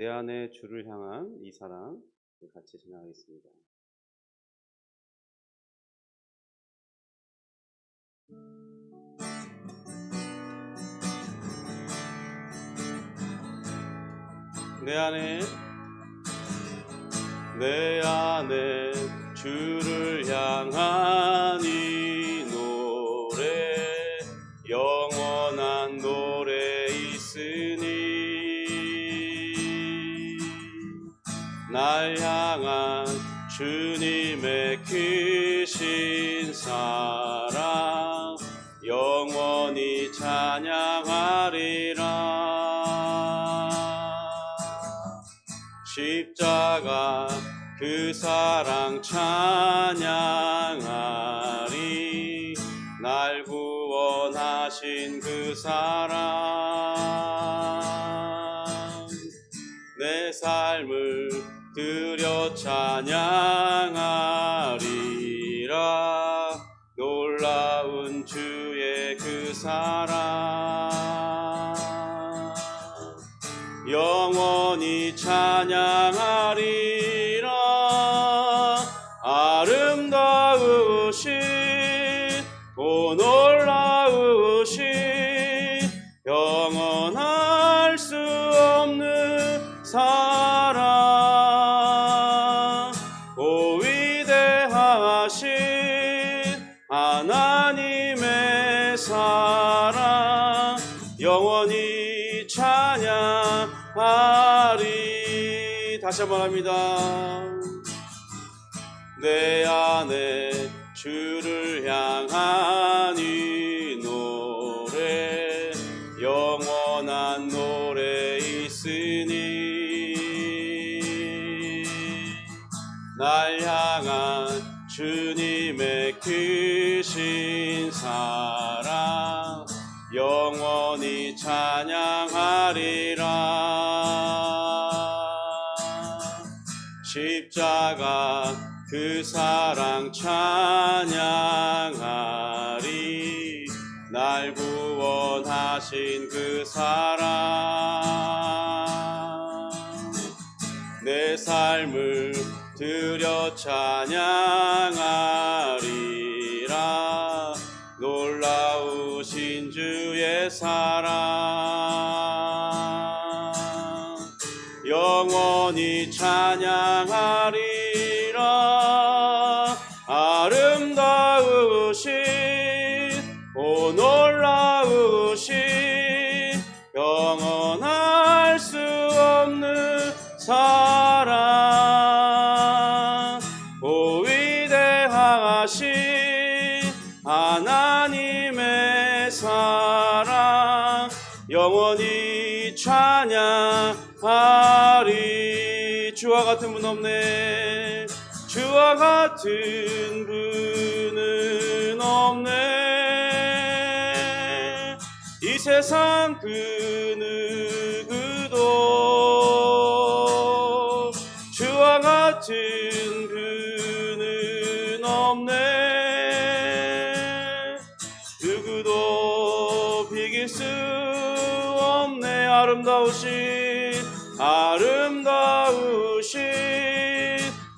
내 안에 주를 향한 이 사랑 같이 지나가겠습니다. 내 안에 주를 향한 이 노래 영원한 노래 있으니 날 향한 주님의 크신 사랑 영원히 찬양하리라. 십자가 그 사랑 찬양하리. 날 구원하신 그 사랑 내 삶을 드려 찬양하리라. 놀라운 주의 그 사랑 영원히 찬양하리라. 아름다우신 오 놀라우신 영원할 수 없는 사랑 오 위대하신 하나님의 사랑 영원히 찬양하리. 다시 한번 합니다. 내 안에 주를 향한 이 노래 영원한 노래 있으니 날 향한 주님의 크신 사랑 영원히 찬양하리라. 십자가 그 사랑 찬양하리. 날 구원하신 그 사랑 내 삶을 드려 찬양하리라. 놀라우신 주의 사랑 영원히 찬양하리라. 아름다우신 오 놀라우신 영원할 수 없는 사랑 오 위대하신 하나님의 사랑 영원히 찬양하리. 주와 같은 분 없네. 주와 같은 분은 없네. 이 세상 그 누구도 주와 같은 분은 없네. 누구도 비길 수 없네. 아름다우신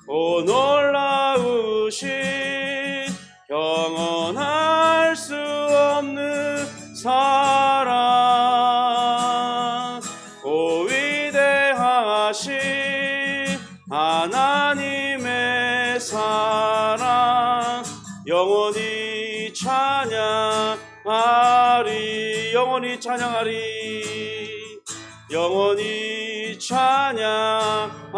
오 놀라우신 영원할 수 없는 사랑 오 위대하신 하나님의 사랑 영원히 찬양하리. 영원히 찬양하리. 영원히 찬양하리.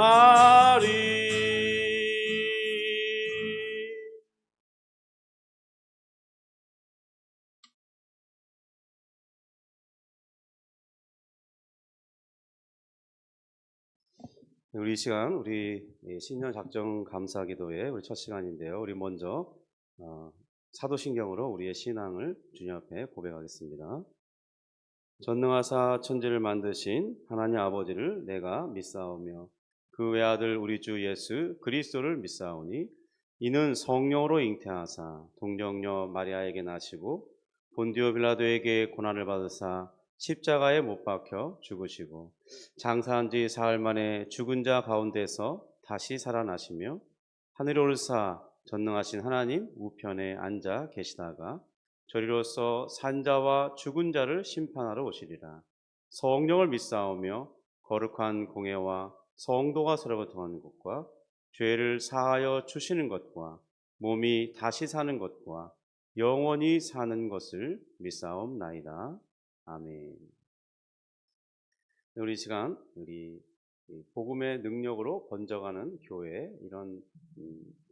우리 이 시간 우리 신년 작정 감사 기도회 우리 첫 시간인데요. 우리 먼저 사도신경으로 우리의 신앙을 주님 앞에 고백하겠습니다. 전능하사 천지를 만드신 하나님 아버지를 내가 믿사오며 그 외아들 우리 주 예수 그리스도를 믿사오니 이는 성령으로 잉태하사 동정녀 마리아에게 나시고 본디오 빌라도에게 고난을 받으사 십자가에 못 박혀 죽으시고 장사한 지 사흘 만에 죽은 자 가운데서 다시 살아나시며 하늘에 오르사 전능하신 하나님 우편에 앉아 계시다가 저리로서 산자와 죽은 자를 심판하러 오시리라. 성령을 믿사오며 거룩한 공회와 성도가 서로 통하는 것과 죄를 사하여 주시는 것과 몸이 다시 사는 것과 영원히 사는 것을 믿사옵나이다. 아멘. 우리 시간 우리 복음의 능력으로 번져가는 교회 이런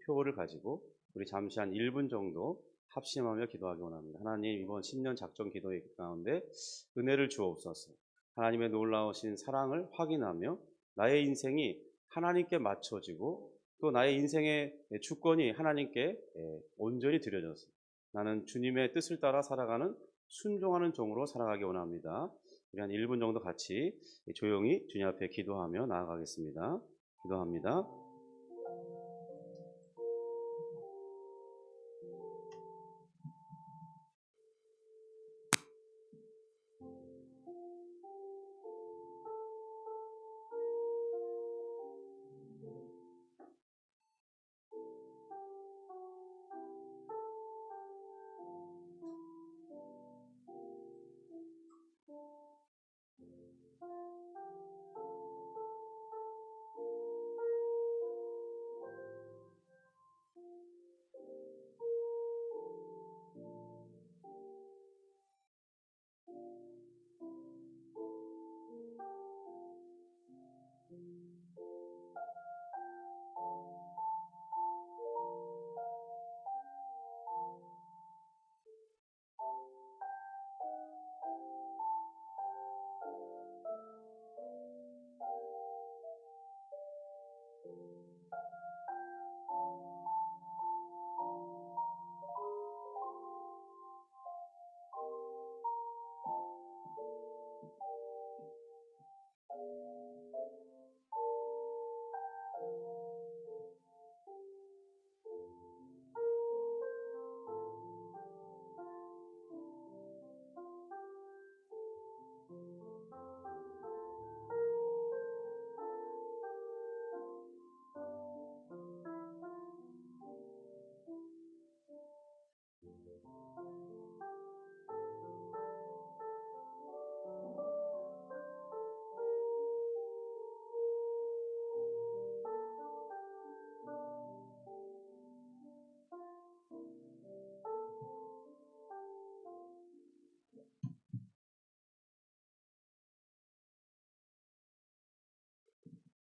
표를 가지고 우리 잠시 한 1분 정도 합심하며 기도하기 원합니다. 하나님, 이번 신년 작정 기도의 가운데 은혜를 주옵소서. 하나님의 놀라우신 사랑을 확인하며 나의 인생이 하나님께 맞춰지고 또 나의 인생의 주권이 하나님께 온전히 드려져서 나는 주님의 뜻을 따라 살아가는 순종하는 종으로 살아가기 원합니다. 우리 한 1분 정도 같이 조용히 주님 앞에 기도하며 나아가겠습니다. 기도합니다.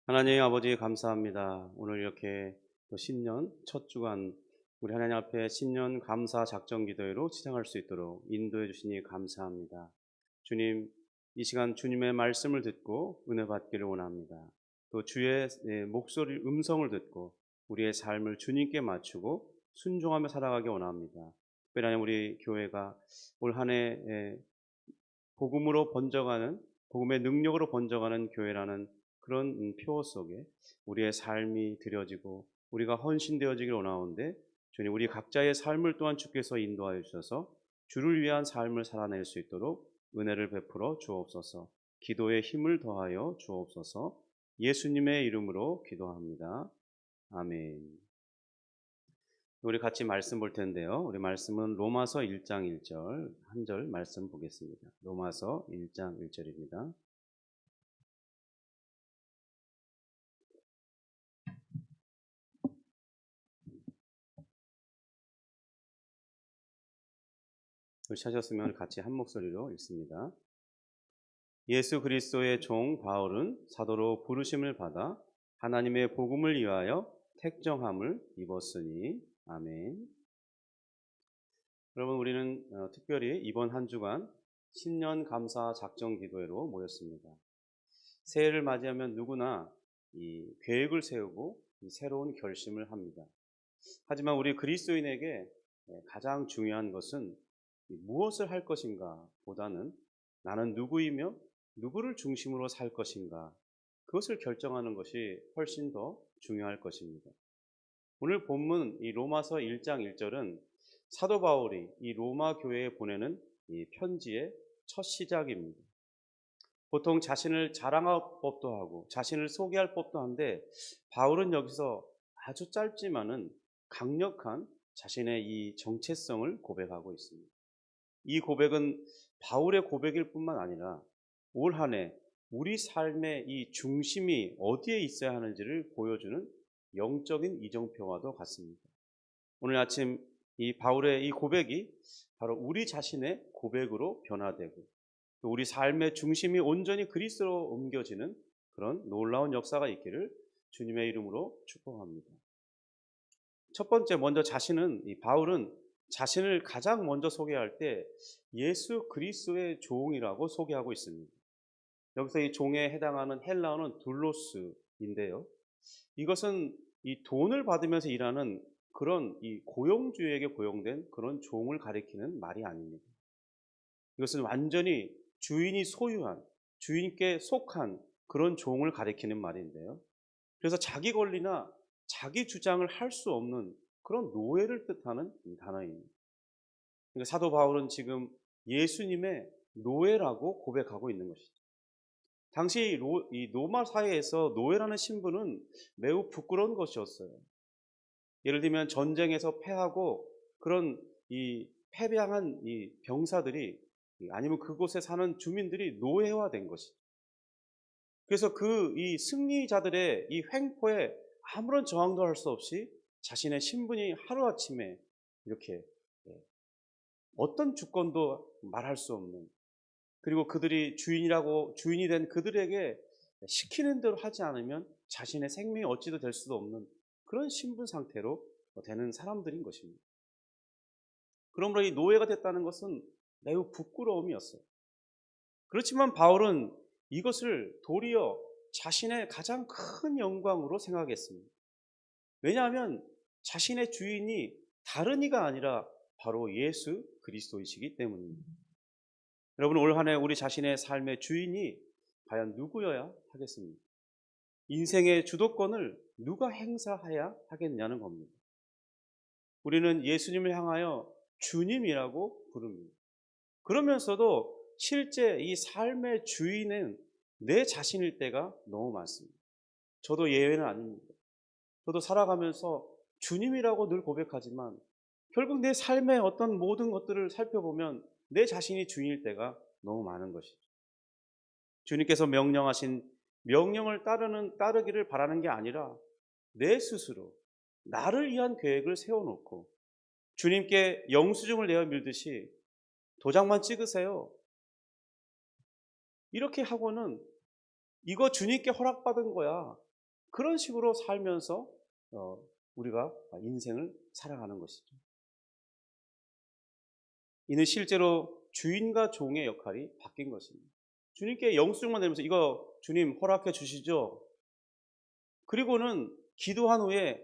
하나님 아버지 감사합니다. 오늘 이렇게 또 신년 첫 주간 우리 하나님 앞에 신년 감사 작정 기도회로 시작할 수 있도록 인도해 주시니 감사합니다. 주님, 이 시간 주님의 말씀을 듣고 은혜 받기를 원합니다. 또 주의 목소리 음성을 듣고 우리의 삶을 주님께 맞추고 순종하며 살아가기 원합니다. 특별히 하나님 우리 교회가 올 한 해 복음으로 번져가는 복음의 능력으로 번져가는 교회라는 그런 표 속에 우리의 삶이 드려지고 우리가 헌신되어지길 원하오는데 주님, 우리 각자의 삶을 또한 주께서 인도하여 주셔서 주를 위한 삶을 살아낼 수 있도록 은혜를 베풀어 주옵소서. 기도에 힘을 더하여 주옵소서. 예수님의 이름으로 기도합니다. 아멘. 우리 같이 말씀 볼 텐데요. 우리 말씀은 로마서 1장 1절 한 절 말씀 보겠습니다. 로마서 1장 1절입니다. 찾으셨으면 같이 한 목소리로 읽습니다. 예수 그리스도의 종 바울은 사도로 부르심을 받아 하나님의 복음을 위하여 택정함을 입었으니. 아멘. 여러분, 우리는 특별히 이번 한 주간 신년 감사 작정 기도회로 모였습니다. 새해를 맞이하면 누구나 이 계획을 세우고 이 새로운 결심을 합니다. 하지만 우리 그리스도인에게 가장 중요한 것은 무엇을 할 것인가 보다는 나는 누구이며 누구를 중심으로 살 것인가, 그것을 결정하는 것이 훨씬 더 중요할 것입니다. 오늘 본문 이 로마서 1장 1절은 사도 바울이 이 로마 교회에 보내는 이 편지의 첫 시작입니다. 보통 자신을 자랑할 법도 하고 자신을 소개할 법도 한데 바울은 여기서 아주 짧지만은 강력한 자신의 이 정체성을 고백하고 있습니다. 이 고백은 바울의 고백일 뿐만 아니라 올 한 해 우리 삶의 이 중심이 어디에 있어야 하는지를 보여주는 영적인 이정표와도 같습니다. 오늘 아침 이 바울의 이 고백이 바로 우리 자신의 고백으로 변화되고 또 우리 삶의 중심이 온전히 그리스도로 옮겨지는 그런 놀라운 역사가 있기를 주님의 이름으로 축복합니다. 첫 번째 먼저 이 바울은 자신을 가장 먼저 소개할 때 예수 그리스도의 종이라고 소개하고 있습니다. 여기서 이 종에 해당하는 헬라어는 둘로스인데요. 이것은 이 돈을 받으면서 일하는 그런 이 고용주에게 고용된 그런 종을 가리키는 말이 아닙니다. 이것은 완전히 주인이 소유한, 주인께 속한 그런 종을 가리키는 말인데요. 그래서 자기 권리나 자기 주장을 할 수 없는 그런 노예를 뜻하는 단어입니다. 그러니까 사도 바울은 지금 예수님의 노예라고 고백하고 있는 것이죠. 당시 이 로마 사회에서 노예라는 신분은 매우 부끄러운 것이었어요. 예를 들면 전쟁에서 패하고 그런 이 패배한 이 병사들이 아니면 그곳에 사는 주민들이 노예화된 것이죠. 그래서 그 이 승리자들의 이 횡포에 아무런 저항도 할 수 없이 자신의 신분이 하루아침에 이렇게 어떤 주권도 말할 수 없는, 그리고 그들이 주인이 된 그들에게 시키는 대로 하지 않으면 자신의 생명이 어찌도 될 수도 없는 그런 신분 상태로 되는 사람들인 것입니다. 그러므로 이 노예가 됐다는 것은 매우 부끄러움이었어요. 그렇지만 바울은 이것을 도리어 자신의 가장 큰 영광으로 생각했습니다. 왜냐하면 자신의 주인이 다른 이가 아니라 바로 예수 그리스도이시기 때문입니다. 여러분, 올 한 해 우리 자신의 삶의 주인이 과연 누구여야 하겠습니까? 인생의 주도권을 누가 행사해야 하겠냐는 겁니다. 우리는 예수님을 향하여 주님이라고 부릅니다. 그러면서도 실제 이 삶의 주인은 내 자신일 때가 너무 많습니다. 저도 예외는 아닙니다. 저도 살아가면서 주님이라고 늘 고백하지만 결국 내 삶의 어떤 모든 것들을 살펴보면 내 자신이 주인일 때가 너무 많은 것이죠. 주님께서 명령하신 명령을 따르기를 바라는 게 아니라 내 스스로 나를 위한 계획을 세워놓고 주님께 영수증을 내어 밀듯이 도장만 찍으세요, 이렇게 하고는 이거 주님께 허락받은 거야, 그런 식으로 살면서 우리가 인생을 살아가는 것이죠. 이는 실제로 주인과 종의 역할이 바뀐 것입니다. 주님께 영수증만 내면서 이거 주님 허락해 주시죠. 그리고는 기도한 후에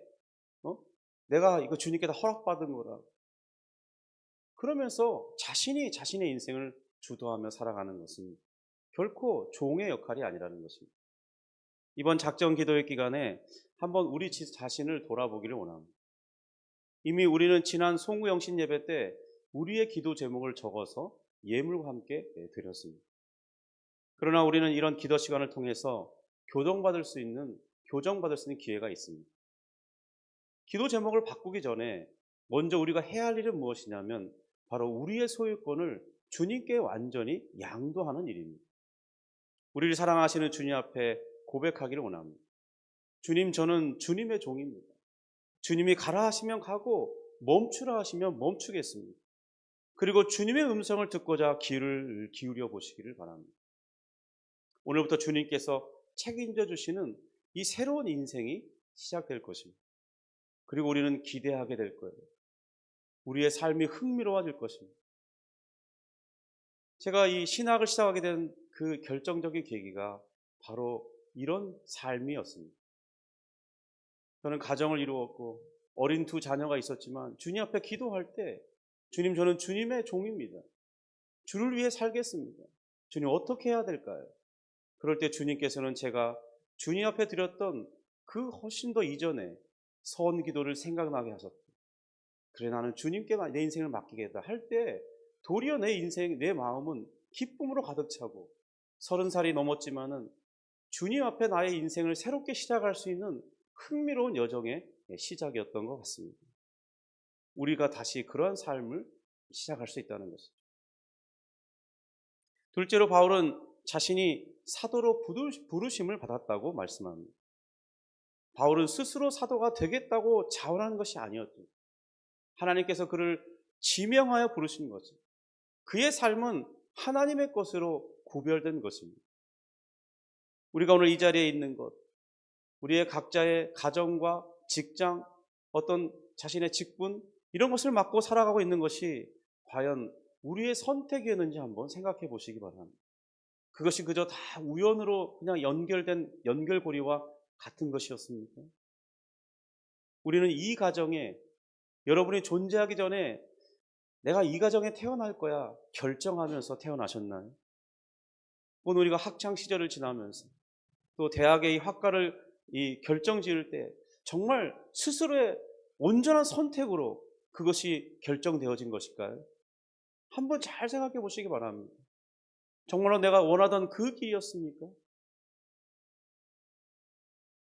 내가 이거 주님께 다 허락받은 거다, 그러면서 자신이 자신의 인생을 주도하며 살아가는 것은 결코 종의 역할이 아니라는 것입니다. 이번 작정 기도회 기간에 한번 우리 자신을 돌아보기를 원합니다. 이미 우리는 지난 송구영신 예배 때 우리의 기도 제목을 적어서 예물과 함께 드렸습니다. 그러나 우리는 이런 기도 시간을 통해서 교정받을 수 있는 기회가 있습니다. 기도 제목을 바꾸기 전에 먼저 우리가 해야 할 일은 무엇이냐면 바로 우리의 소유권을 주님께 완전히 양도하는 일입니다. 우리를 사랑하시는 주님 앞에 고백하기를 원합니다. 주님, 저는 주님의 종입니다. 주님이 가라 하시면 가고 멈추라 하시면 멈추겠습니다. 그리고 주님의 음성을 듣고자 귀를 기울여 보시기를 바랍니다. 오늘부터 주님께서 책임져 주시는 이 새로운 인생이 시작될 것입니다. 그리고 우리는 기대하게 될 거예요. 우리의 삶이 흥미로워질 것입니다. 제가 이 신학을 시작하게 된 그 결정적인 계기가 바로 이런 삶이었습니다. 저는 가정을 이루었고 어린 두 자녀가 있었지만 주님 앞에 기도할 때 주님, 저는 주님의 종입니다. 주를 위해 살겠습니다. 주님, 어떻게 해야 될까요? 그럴 때 주님께서는 제가 주님 앞에 드렸던 그 훨씬 더 이전에 선 기도를 생각나게 하셨고, 그래 나는 주님께 내 인생을 맡기겠다 할 때 도리어 내 마음은 기쁨으로 가득 차고 30살이 넘었지만은 주님 앞에 나의 인생을 새롭게 시작할 수 있는 흥미로운 여정의 시작이었던 것 같습니다. 우리가 다시 그러한 삶을 시작할 수 있다는 것이죠. 둘째로 바울은 자신이 사도로 부르심을 받았다고 말씀합니다. 바울은 스스로 사도가 되겠다고 자원하는 것이 아니었죠. 하나님께서 그를 지명하여 부르신 거죠. 그의 삶은 하나님의 것으로 구별된 것입니다. 우리가 오늘 이 자리에 있는 것, 우리의 각자의 가정과 직장, 어떤 자신의 직분, 이런 것을 맡고 살아가고 있는 것이 과연 우리의 선택이었는지 한번 생각해 보시기 바랍니다. 그것이 그저 다 우연으로 그냥 연결된 연결고리와 같은 것이었습니까? 우리는 이 가정에, 여러분이 존재하기 전에 내가 이 가정에 태어날 거야 결정하면서 태어나셨나요? 혹은 우리가 학창 시절을 지나면서 또 대학의 이 학과를 결정 지을 때 정말 스스로의 온전한 선택으로 그것이 결정되어진 것일까요? 한번 잘 생각해 보시기 바랍니다. 정말로 내가 원하던 그 길이었습니까?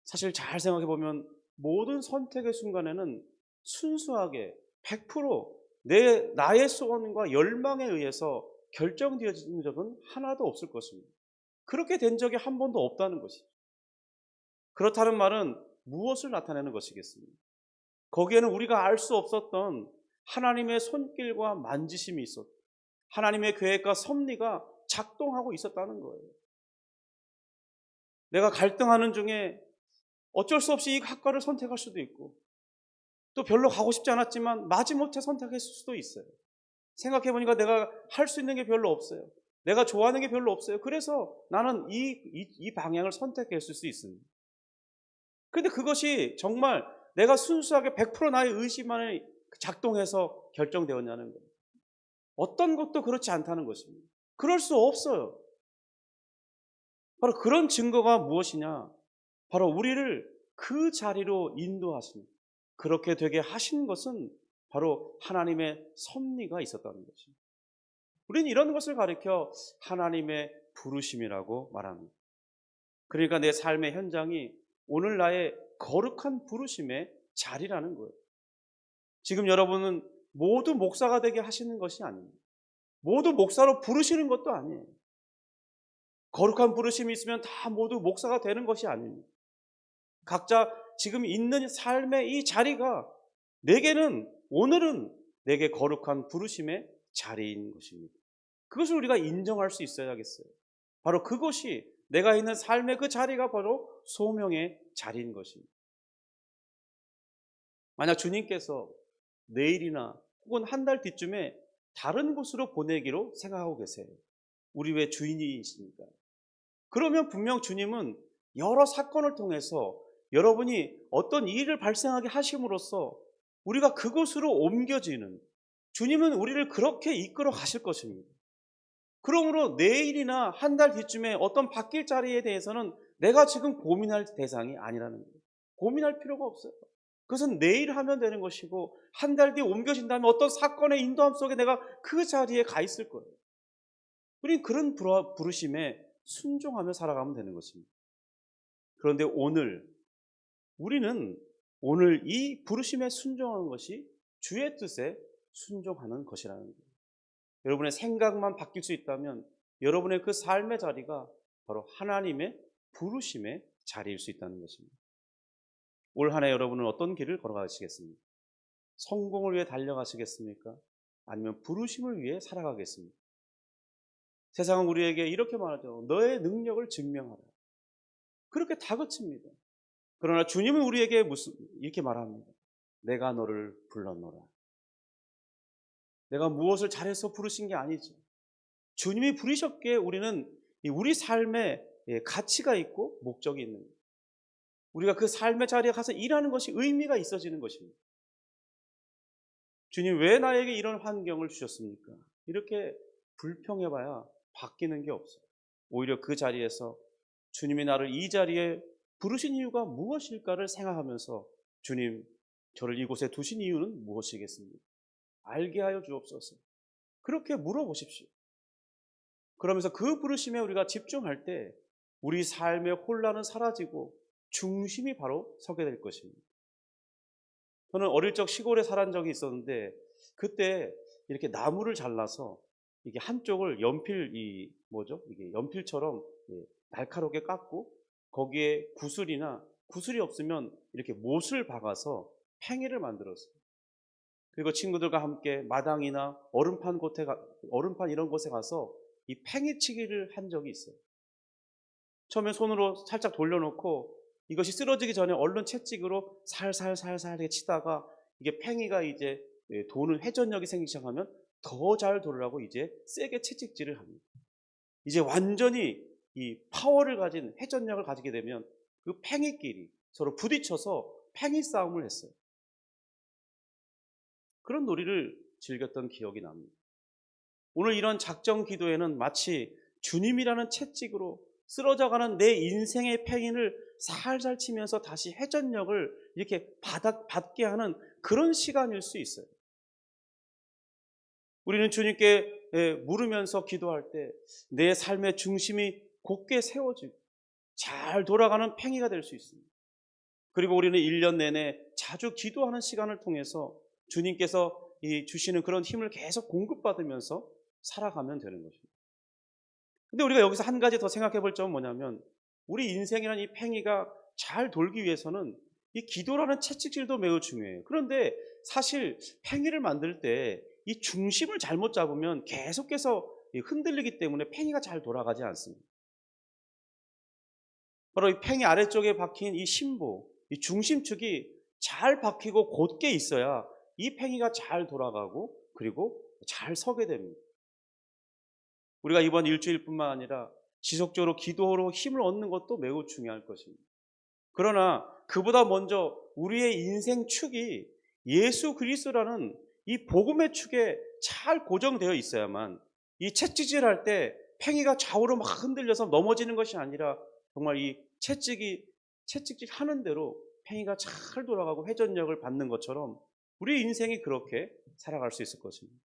사실 잘 생각해 보면 모든 선택의 순간에는 순수하게 100% 나의 소원과 열망에 의해서 결정되어진 적은 하나도 없을 것입니다. 그렇게 된 적이 한 번도 없다는 것이죠. 그렇다는 말은 무엇을 나타내는 것이겠습니까? 거기에는 우리가 알 수 없었던 하나님의 손길과 만지심이 있었고 하나님의 계획과 섭리가 작동하고 있었다는 거예요. 내가 갈등하는 중에 어쩔 수 없이 이 학과를 선택할 수도 있고 또 별로 가고 싶지 않았지만 마지못해 선택했을 수도 있어요. 생각해보니까 내가 할 수 있는 게 별로 없어요. 내가 좋아하는 게 별로 없어요. 그래서 나는 이 방향을 선택했을 수 있습니다. 그런데 그것이 정말 내가 순수하게 100% 나의 의지만에 작동해서 결정되었냐는 거예요. 어떤 것도 그렇지 않다는 것입니다. 그럴 수 없어요. 바로 그런 증거가 무엇이냐? 바로 우리를 그 자리로 인도하신, 그렇게 되게 하신 것은 바로 하나님의 섭리가 있었다는 것입니다. 우리는 이런 것을 가리켜 하나님의 부르심이라고 말합니다. 그러니까 내 삶의 현장이 오늘 나의 거룩한 부르심의 자리라는 거예요. 지금 여러분은 모두 목사가 되게 하시는 것이 아닙니다. 모두 목사로 부르시는 것도 아니에요. 거룩한 부르심이 있으면 다 모두 목사가 되는 것이 아닙니다. 각자 지금 있는 삶의 이 자리가 오늘은 내게 거룩한 부르심의 자리인 것입니다. 그것을 우리가 인정할 수 있어야겠어요. 바로 그것이 내가 있는 삶의 그 자리가 바로 소명의 자리인 것입니다. 만약 주님께서 내일이나 혹은 한 달 뒤쯤에 다른 곳으로 보내기로 생각하고 계세요. 우리 왜 주인이시니까. 그러면 분명 주님은 여러 사건을 통해서 여러분이 어떤 일을 발생하게 하심으로써 우리가 그곳으로 옮겨지는, 주님은 우리를 그렇게 이끌어 가실 것입니다. 그러므로 내일이나 한 달 뒤쯤에 어떤 바뀔 자리에 대해서는 내가 지금 고민할 대상이 아니라는 거예요. 고민할 필요가 없어요. 그것은 내일 하면 되는 것이고 한 달 뒤에 옮겨진 다음에 어떤 사건의 인도함 속에 내가 그 자리에 가 있을 거예요. 우리는 그런 부르심에 순종하며 살아가면 되는 것입니다. 그런데 우리는 오늘 이 부르심에 순종하는 것이 주의 뜻에 순종하는 것이라는 거예요. 여러분의 생각만 바뀔 수 있다면 여러분의 그 삶의 자리가 바로 하나님의 부르심의 자리일 수 있다는 것입니다. 올 한 해 여러분은 어떤 길을 걸어가시겠습니까? 성공을 위해 달려가시겠습니까? 아니면 부르심을 위해 살아가겠습니까? 세상은 우리에게 이렇게 말하죠. 너의 능력을 증명하라. 그렇게 다그칩니다. 그러나 주님은 우리에게 이렇게 말합니다. 내가 너를 불렀노라. 내가 무엇을 잘해서 부르신 게 아니죠. 주님이 부르셨기에 우리는 우리 삶에 가치가 있고 목적이 있는 거예요. 우리가 그 삶의 자리에 가서 일하는 것이 의미가 있어지는 것입니다. 주님 왜 나에게 이런 환경을 주셨습니까? 이렇게 불평해봐야 바뀌는 게 없어요. 오히려 그 자리에서 주님이 나를 이 자리에 부르신 이유가 무엇일까를 생각하면서 주님 저를 이곳에 두신 이유는 무엇이겠습니까? 알게 하여 주옵소서. 그렇게 물어보십시오. 그러면서 그 부르심에 우리가 집중할 때 우리 삶의 혼란은 사라지고 중심이 바로 서게 될 것입니다. 저는 어릴 적 시골에 살은 적이 있었는데 그때 이렇게 나무를 잘라서 이게 한쪽을 연필 이게 연필처럼 날카롭게 깎고 거기에 구슬이 없으면 이렇게 못을 박아서 팽이를 만들었어요. 그리고 친구들과 함께 마당이나 얼음판 이런 곳에 가서 이 팽이치기를 한 적이 있어요. 처음에 손으로 살짝 돌려놓고 이것이 쓰러지기 전에 얼른 채찍으로 살살살살 이렇게 치다가 이게 팽이가 이제 도는 회전력이 생기기 시작하면 더 잘 돌으라고 이제 세게 채찍질을 합니다. 이제 완전히 이 파워를 가진 회전력을 가지게 되면 그 팽이끼리 서로 부딪혀서 팽이 싸움을 했어요. 그런 놀이를 즐겼던 기억이 납니다. 오늘 이런 작정 기도에는 마치 주님이라는 채찍으로 쓰러져가는 내 인생의 팽이를 살살 치면서 다시 회전력을 이렇게 받게 하는 그런 시간일 수 있어요. 우리는 주님께 물으면서 기도할 때 내 삶의 중심이 곧게 세워지고 잘 돌아가는 팽이가 될 수 있습니다. 그리고 우리는 1년 내내 자주 기도하는 시간을 통해서 주님께서 주시는 그런 힘을 계속 공급받으면서 살아가면 되는 것입니다. 근데 우리가 여기서 한 가지 더 생각해 볼 점은 뭐냐면 우리 인생이라는 이 팽이가 잘 돌기 위해서는 이 기도라는 채찍질도 매우 중요해요. 그런데 사실 팽이를 만들 때 이 중심을 잘못 잡으면 계속해서 흔들리기 때문에 팽이가 잘 돌아가지 않습니다. 바로 이 팽이 아래쪽에 박힌 이 심보, 이 중심축이 잘 박히고 곧게 있어야 이 팽이가 잘 돌아가고 그리고 잘 서게 됩니다. 우리가 이번 일주일뿐만 아니라 지속적으로 기도로 힘을 얻는 것도 매우 중요할 것입니다. 그러나 그보다 먼저 우리의 인생 축이 예수 그리스도라는 이 복음의 축에 잘 고정되어 있어야만 이 채찍질할 때 팽이가 좌우로 막 흔들려서 넘어지는 것이 아니라 정말 이 채찍질 하는 대로 팽이가 잘 돌아가고 회전력을 받는 것처럼 우리 인생이 그렇게 살아갈 수 있을 것입니다.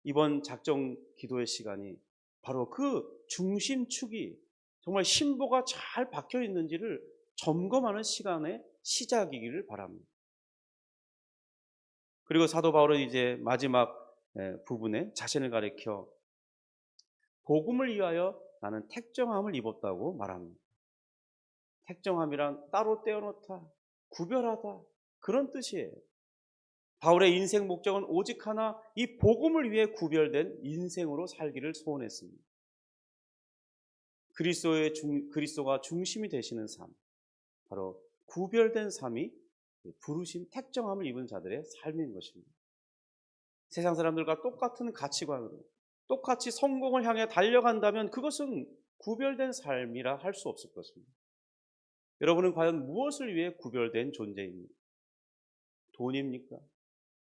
이번 작정 기도의 시간이 바로 그 중심축이 정말 심보가 잘 박혀 있는지를 점검하는 시간의 시작이기를 바랍니다. 그리고 사도 바울은 이제 마지막 부분에 자신을 가리켜 복음을 위하여 나는 택정함을 입었다고 말합니다. 택정함이란 따로 떼어놓다, 구별하다 그런 뜻이에요. 바울의 인생 목적은 오직 하나, 이 복음을 위해 구별된 인생으로 살기를 소원했습니다. 그리스도가 중심이 되시는 삶, 바로 구별된 삶이 부르심, 택정함을 입은 자들의 삶인 것입니다. 세상 사람들과 똑같은 가치관으로 똑같이 성공을 향해 달려간다면 그것은 구별된 삶이라 할 수 없을 것입니다. 여러분은 과연 무엇을 위해 구별된 존재입니까? 돈입니까?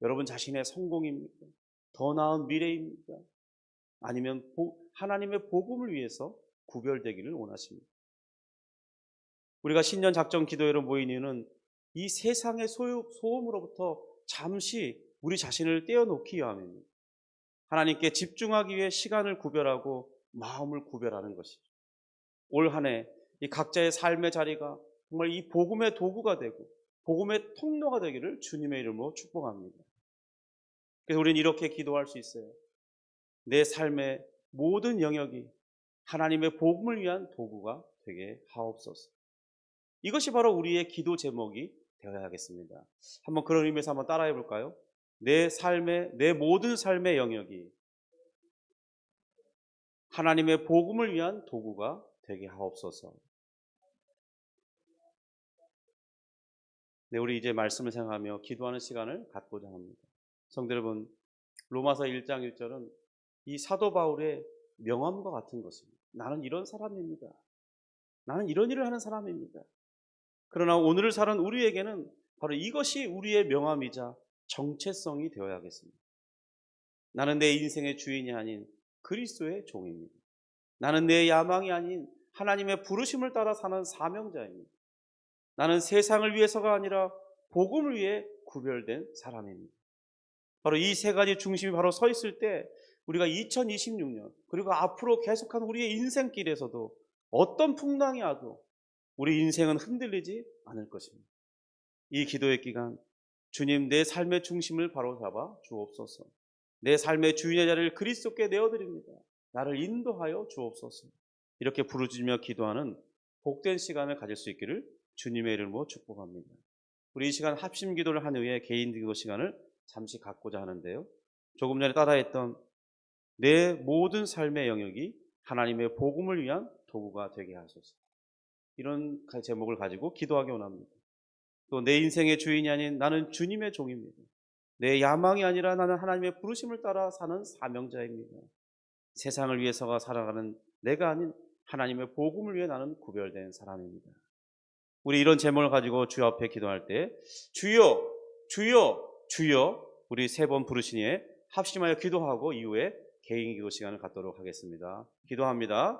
여러분 자신의 성공입니까? 더 나은 미래입니까? 아니면 하나님의 복음을 위해서 구별되기를 원하십니까? 우리가 신년 작정 기도회로 모인 이유는 이 세상의 소음으로부터 잠시 우리 자신을 떼어놓기 위함입니다. 하나님께 집중하기 위해 시간을 구별하고 마음을 구별하는 것이죠. 올 한 해 이 각자의 삶의 자리가 정말 이 복음의 도구가 되고 복음의 통로가 되기를 주님의 이름으로 축복합니다. 그래서 우리는 이렇게 기도할 수 있어요. 내 삶의 모든 영역이 하나님의 복음을 위한 도구가 되게 하옵소서. 이것이 바로 우리의 기도 제목이 되어야 하겠습니다. 한번 그런 의미에서 한번 따라해 볼까요? 내 모든 삶의 영역이 하나님의 복음을 위한 도구가 되게 하옵소서. 네, 우리 이제 말씀을 생각하며 기도하는 시간을 갖고자 합니다. 성도 여러분, 로마서 1장 1절은 이 사도 바울의 명함과 같은 것입니다. 나는 이런 사람입니다. 나는 이런 일을 하는 사람입니다. 그러나 오늘을 사는 우리에게는 바로 이것이 우리의 명함이자 정체성이 되어야 하겠습니다. 나는 내 인생의 주인이 아닌 그리스도의 종입니다. 나는 내 야망이 아닌 하나님의 부르심을 따라 사는 사명자입니다. 나는 세상을 위해서가 아니라 복음을 위해 구별된 사람입니다. 바로 이 세 가지 중심이 바로 서 있을 때 우리가 2026년 그리고 앞으로 계속한 우리의 인생길에서도 어떤 풍랑이 와도 우리 인생은 흔들리지 않을 것입니다. 이 기도의 기간, 주님 내 삶의 중심을 바로잡아 주옵소서. 내 삶의 주인의 자리를 그리스도께 내어드립니다. 나를 인도하여 주옵소서. 이렇게 부르짖으며 기도하는 복된 시간을 가질 수 있기를 주님의 이름으로 축복합니다. 우리 이 시간 합심 기도를 한 후에 개인 기도 시간을 잠시 갖고자 하는데요. 조금 전에 따라했던 내 모든 삶의 영역이 하나님의 복음을 위한 도구가 되게 하소서. 이런 제목을 가지고 기도하기 원합니다. 또 내 인생의 주인이 아닌 나는 주님의 종입니다. 내 야망이 아니라 나는 하나님의 부르심을 따라 사는 사명자입니다. 세상을 위해서가 살아가는 내가 아닌 하나님의 복음을 위해 나는 구별된 사람입니다. 우리 이런 제목을 가지고 주 앞에 기도할 때 주여 주여 주여 우리 3번 부르시니 합심하여 기도하고 이후에 개인 기도 시간을 갖도록 하겠습니다. 기도합니다.